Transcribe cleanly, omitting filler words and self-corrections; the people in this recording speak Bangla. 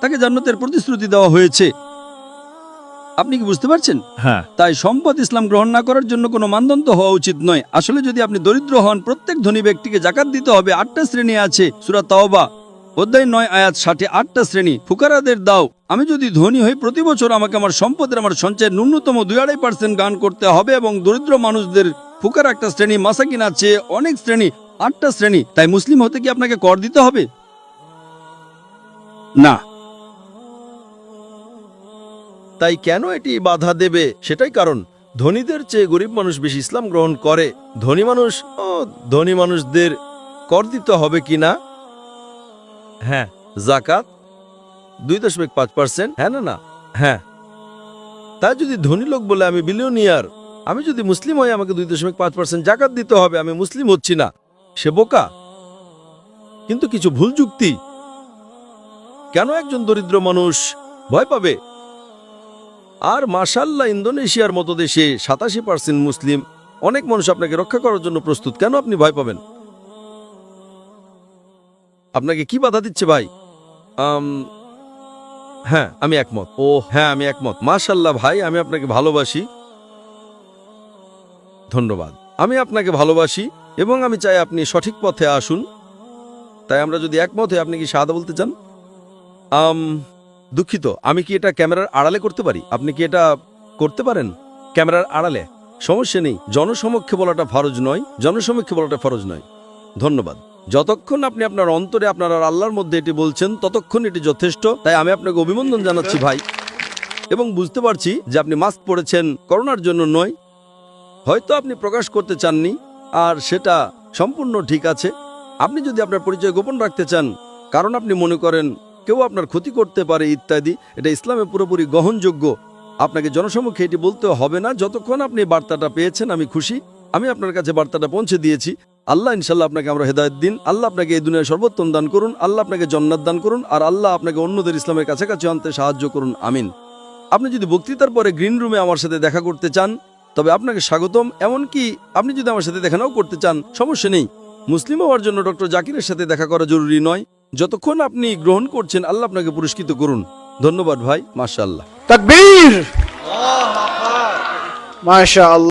তাকে জান্নাতের প্রতিশ্রুতি দেওয়া হয়েছে। আপনি কি বুঝতে পারছেন? হ্যাঁ। তাই সম্পদ ইসলাম গ্রহণ না করার জন্য কোনো মানদণ্ড হওয়া উচিত নয়। আসলে যদি আপনি দরিদ্র হন, প্রত্যেক ধনী ব্যক্তিকে জাকাত দিতে হবে। 8টা শ্রেণী আছে, সূরা তাওবা অধ্যায় 9 আয়াত 60। 8টা শ্রেণী। ফুকারাদের দাও। আমি যদি ধনী হই, প্রতি বছর আমাকে আমার সম্পদের আমার সঞ্চয়ের ন্যূনতম 2-2.5% দান করতে হবে। এবং দরিদ্র মানুষদের ফুকারা একটা শ্রেণী, মাসাকিন আছে অনেক শ্রেণী, 8টা শ্রেণী। তাই মুসলিম হতে কি আপনাকে কর দিতে হবে? না। তাই কেন এটি বাধা দেবে? সেটাই কারণ ধনীদের চেয়ে গরিব মানুষ বেশি ইসলাম গ্রহণ করে। ধনী মানুষদের কর দিতে হবে কিনা? হ্যাঁ। জাকাত 2.5%। হ্যাঁ না? হ্যাঁ। তাই যদি ধনী লোক বলে আমি বিলিয়নিয়ার, আমি যদি মুসলিম হই আমাকে 2.5% জাকাত দিতে হবে, আমি মুসলিম হচ্ছি না, সে বোকা। কিন্তু কিছু ভুল যুক্তি। কেন একজন দরিদ্র মানুষ ভয় পাবে? আর মাশাআল্লাহ, ইন্দোনেশিয়ার মতো দেশে 87% মুসলিম। অনেক মানুষ আপনাকে রক্ষা করার জন্য প্রস্তুত। কেন আপনি ভয় পাবেন? আপনাকে কি বাধা দিচ্ছে ভাই? হ্যাঁ, আমি একমত। হ্যাঁ, আমি একমত। মাশাআল্লাহ ভাই, আমি আপনাকে ভালোবাসি। ধন্যবাদ। আমি আপনাকে ভালোবাসি এবং আমি চাই আপনি সঠিক পথে আসুন। তাই আমরা যদি একমত হই, আপনি কি শাহাদা বলতে চান? দুঃখিত, আমি কি এটা ক্যামেরার আড়ালে করতে পারি? আপনি কি এটা করতে পারেন ক্যামেরার আড়ালে? সমস্যা নেই। জনসমক্ষে বলাটা ফরজ নয়, জনসমক্ষে বলাটা ফরজ নয়। ধন্যবাদ। যতক্ষণ আপনি আপনার অন্তরে আপনার আর আল্লাহর মধ্যে এটি বলছেন, ততক্ষণ এটি যথেষ্ট। তাই আমি আপনাকে অভিনন্দন জানাচ্ছি ভাই, এবং বুঝতে পারছি যে আপনি মাস্ক পরেছেন করোনার জন্য নয়। হয়তো আপনি প্রকাশ করতে চাননি, আর সেটা সম্পূর্ণ ঠিক আছে। আপনি যদি আপনার পরিচয় গোপন রাখতে চান কারণ আপনি মনে করেন কেউ আপনার ক্ষতি করতে পারে ইত্যাদি, এটা ইসলামে পুরোপুরি গ্রহণযোগ্য। আপনাকে জনসমক্ষে এটি বলতে হবে না। যতক্ষণ আপনি বার্তাটা পেয়েছেন, আমি খুশি। আমি আপনার কাছে বার্তাটা পৌঁছে দিয়েছি। আল্লাহ ইনশাল্লাহ আপনাকে আমরা হেদায়েত দিন। আল্লাহ আপনাকে এই দুনিয়ার সর্বোত্তম দান করুন। আল্লাহ আপনাকে জান্নাত দান করুন। আর আল্লাহ আপনাকে অন্যদের ইসলামের কাছাকাছি আনতে সাহায্য করুন। আমিন। আপনি যদি বক্তৃতার পরে গ্রিন রুমে আমার সাথে দেখা করতে চান, তবে আপনাকে স্বাগতম। এমনকি আপনি যদি আমার সাথে দেখা নাও করতে চান, সমস্যা নেই। মুসলিম হওয়ার জন্য ডক্টর জাকিরের সাথে দেখা করা জরুরি নয়। যতক্ষণ আপনি গ্রহণ করছেন, আল্লাহ আপনাকে পুরস্কৃত করুন। ধন্যবাদ ভাই। মাশাআল্লাহ। তাকবীর। মাশাআল্লাহ।